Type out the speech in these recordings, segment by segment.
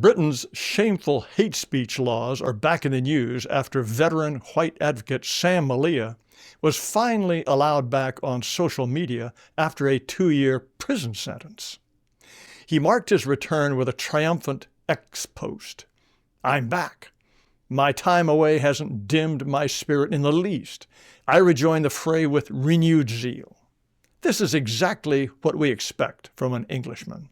Britain's shameful hate speech laws are back in the news after veteran white advocate Sam Malia was finally allowed back on social media after a 2-year prison sentence. He marked his return with a triumphant X post. "I'm back. My time away hasn't dimmed my spirit in the least. I rejoin the fray with renewed zeal." This is exactly what we expect from an Englishman.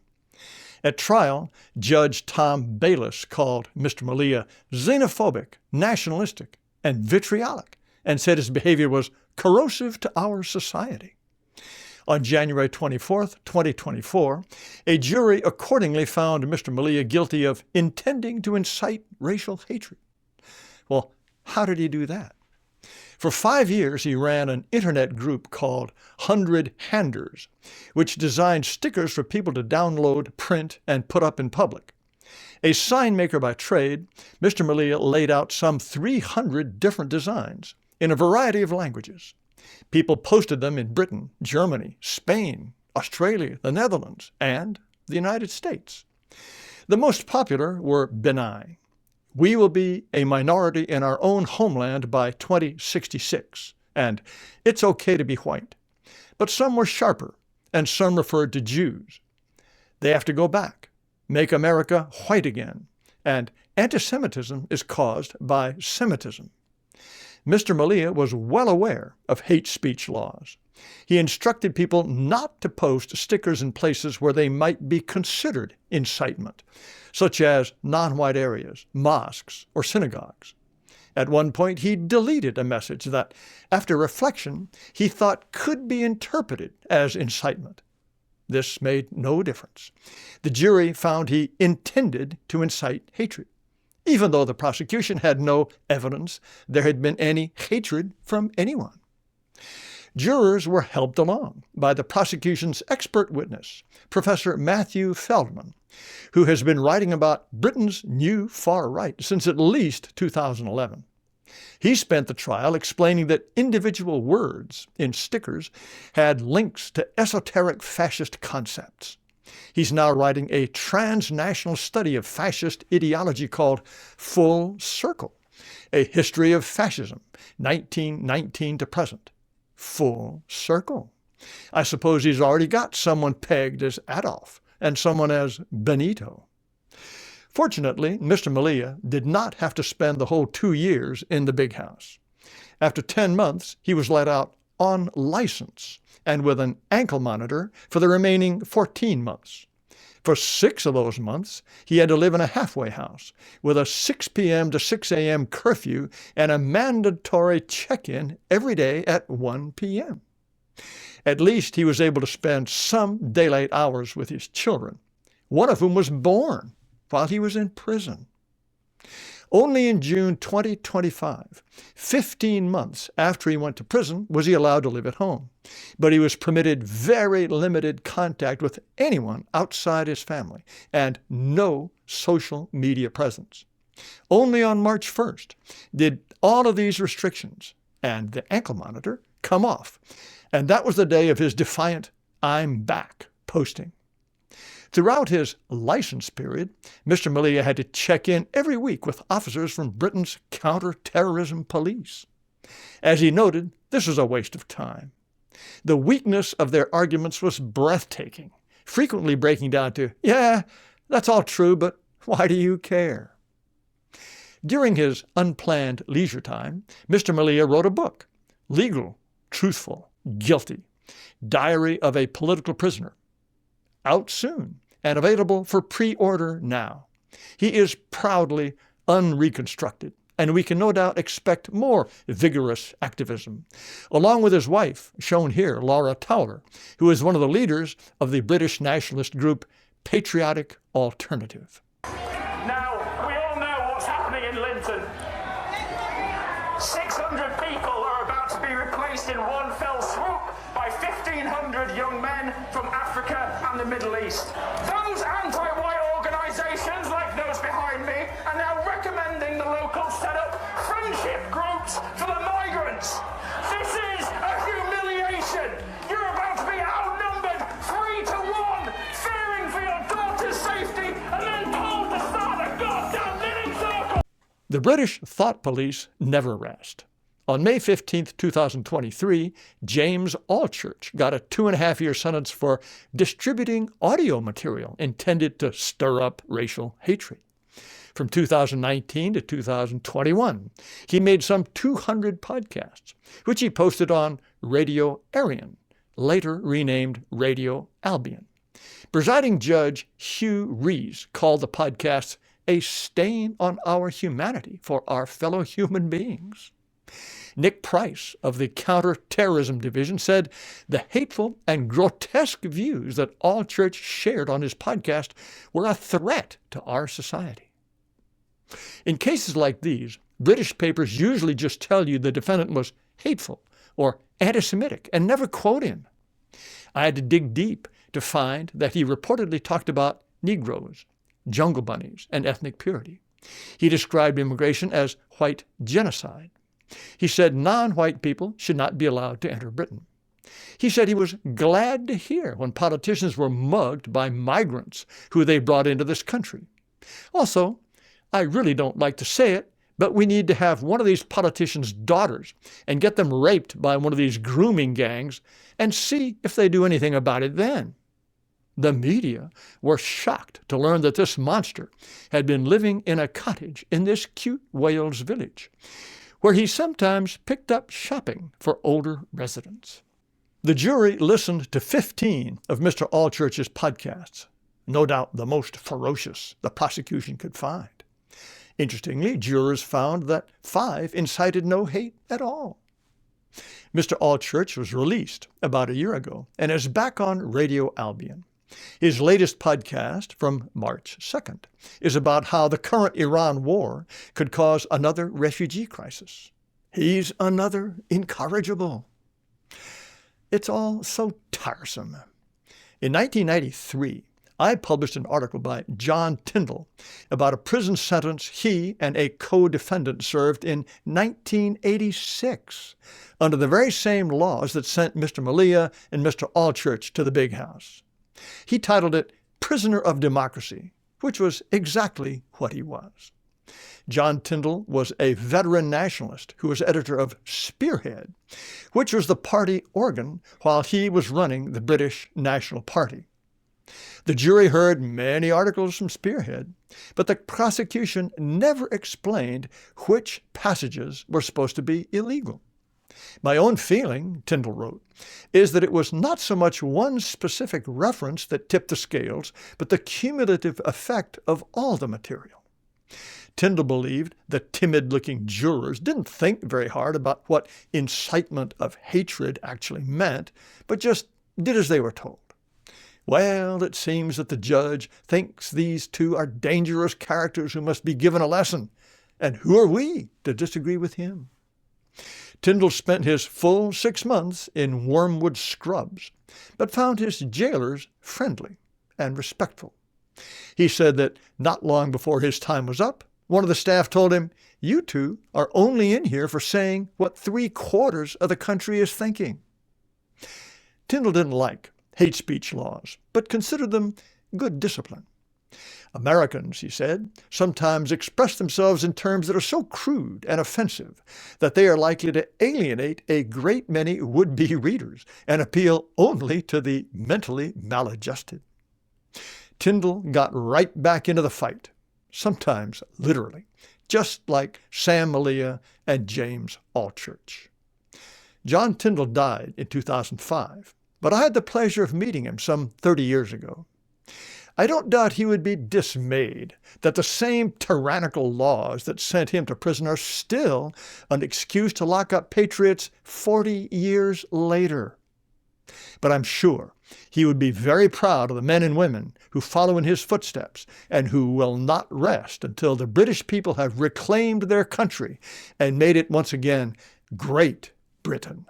At trial, Judge Tom Bayliss called Mr. Malia xenophobic, nationalistic, and vitriolic, and said his behavior was corrosive to our society. On January 24, 2024, a jury accordingly found Mr. Malia guilty of intending to incite racial hatred. Well, how did he do that? For 5 years, he ran an internet group called 100 Handers, which designed stickers for people to download, print, and put up in public. A sign maker by trade, Mr. Malia laid out some 300 different designs in a variety of languages. People posted them in Britain, Germany, Spain, Australia, the Netherlands, and the United States. The most popular were benign. "We will be a minority in our own homeland by 2066, and it's okay to be white." But some were sharper, and some referred to Jews. "They have to go back, make America white again," and "anti-Semitism is caused by Semitism." Mr. Malia was well aware of hate speech laws. He instructed people not to post stickers in places where they might be considered incitement, such as non-white areas, mosques, or synagogues. At one point, he deleted a message that, after reflection, he thought could be interpreted as incitement. This made no difference. The jury found he intended to incite hatred, even though the prosecution had no evidence there had been any hatred from anyone. Jurors were helped along by the prosecution's expert witness, Professor Matthew Feldman, who has been writing about Britain's new far right since at least 2011. He spent the trial explaining that individual words in stickers had links to esoteric fascist concepts. He's now writing a transnational study of fascist ideology called Full Circle, A History of Fascism, 1919 to Present. Full circle. I suppose he's already got someone pegged as Adolf and someone as Benito. Fortunately, Mr. Malia did not have to spend the whole 2 years in the big house. After 10 months, he was let out on license and with an ankle monitor for the remaining 14 months. For 6 of those months, he had to live in a halfway house with a 6 p.m. to 6 a.m. curfew and a mandatory check-in every day at 1 p.m. At least he was able to spend some daylight hours with his children, one of whom was born while he was in prison. Only in June 2025, 15 months after he went to prison, was he allowed to live at home. But he was permitted very limited contact with anyone outside his family and no social media presence. Only on March 1st did all of these restrictions and the ankle monitor come off. And that was the day of his defiant "I'm back" posting. Throughout his license period, Mr. Malia had to check in every week with officers from Britain's counter-terrorism police. As he noted, this was a waste of time. The weakness of their arguments was breathtaking, frequently breaking down to, "Yeah, that's all true, but why do you care?" During his unplanned leisure time, Mr. Malia wrote a book, Legal, Truthful, Guilty, Diary of a Political Prisoner. Out soon and available for pre-order now. He is proudly unreconstructed, and we can no doubt expect more vigorous activism, along with his wife, shown here, Laura Towler, who is one of the leaders of the British nationalist group Patriotic Alternative. Now, we all know what's happening in Linton. 600 people are about to be replaced in one fell swoop by 1,500 young men from Africa and the Middle East. Those anti-white organisations, like those behind me, are now recommending the locals set up friendship groups for the migrants. This is a humiliation. You're about to be outnumbered 3 to 1, fearing for your daughter's safety, and then told to start The British thought police never rest. On May 15, 2023, James Allchurch got a 2.5-year sentence for distributing audio material intended to stir up racial hatred. From 2019 to 2021, he made some 200 podcasts, which he posted on Radio Arian, later renamed Radio Albion. Presiding Judge Hugh Rees called the podcasts a stain on our humanity for our fellow human beings. Nick Price of the Counterterrorism Division said the hateful and grotesque views that Allchurch shared on his podcast were a threat to our society. In cases like these, British papers usually just tell you the defendant was hateful or anti-Semitic and never quote him. I had to dig deep to find that he reportedly talked about Negroes, jungle bunnies, and ethnic purity. He described immigration as white genocide. He said non-white people should not be allowed to enter Britain. He said he was glad to hear when politicians were mugged by migrants who they brought into this country. Also, I really don't like to say it, but we need to have one of these politicians' daughters and get them raped by one of these grooming gangs and see if they do anything about it then. The media were shocked to learn that this monster had been living in a cottage in this cute Wales village, where he sometimes picked up shopping for older residents. The jury listened to 15 of Mr. Allchurch's podcasts, no doubt the most ferocious the prosecution could find. Interestingly, jurors found that 5 incited no hate at all. Mr. Allchurch was released about a year ago and is back on Radio Albion. His latest podcast, from March 2nd, is about how the current Iran war could cause another refugee crisis. He's another incorrigible. It's all so tiresome. In 1993, I published an article by John Tyndall about a prison sentence he and a co-defendant served in 1986 under the very same laws that sent Mr. Malia and Mr. Allchurch to the big house. He titled it Prisoner of Democracy, which was exactly what he was. John Tyndall was a veteran nationalist who was editor of Spearhead, which was the party organ while he was running the British National Party. The jury heard many articles from Spearhead, but the prosecution never explained which passages were supposed to be illegal. My own feeling, Tyndall wrote, is that it was not so much one specific reference that tipped the scales, but the cumulative effect of all the material. Tyndall believed the timid-looking jurors didn't think very hard about what incitement of hatred actually meant, but just did as they were told. Well, it seems that the judge thinks these two are dangerous characters who must be given a lesson, and who are we to disagree with him? Tyndall spent his full 6 months in Wormwood Scrubs, but found his jailers friendly and respectful. He said that not long before his time was up, one of the staff told him, "You two are only in here for saying what 3/4 of the country is thinking." Tyndall didn't like hate speech laws, but considered them good discipline. Americans, he said, sometimes express themselves in terms that are so crude and offensive that they are likely to alienate a great many would-be readers and appeal only to the mentally maladjusted. Tyndall got right back into the fight, sometimes literally, just like Sam Malia and James Allchurch. John Tyndall died in 2005, but I had the pleasure of meeting him some 30 years ago. I don't doubt he would be dismayed that the same tyrannical laws that sent him to prison are still an excuse to lock up patriots 40 years later. But I'm sure he would be very proud of the men and women who follow in his footsteps and who will not rest until the British people have reclaimed their country and made it once again Great Britain.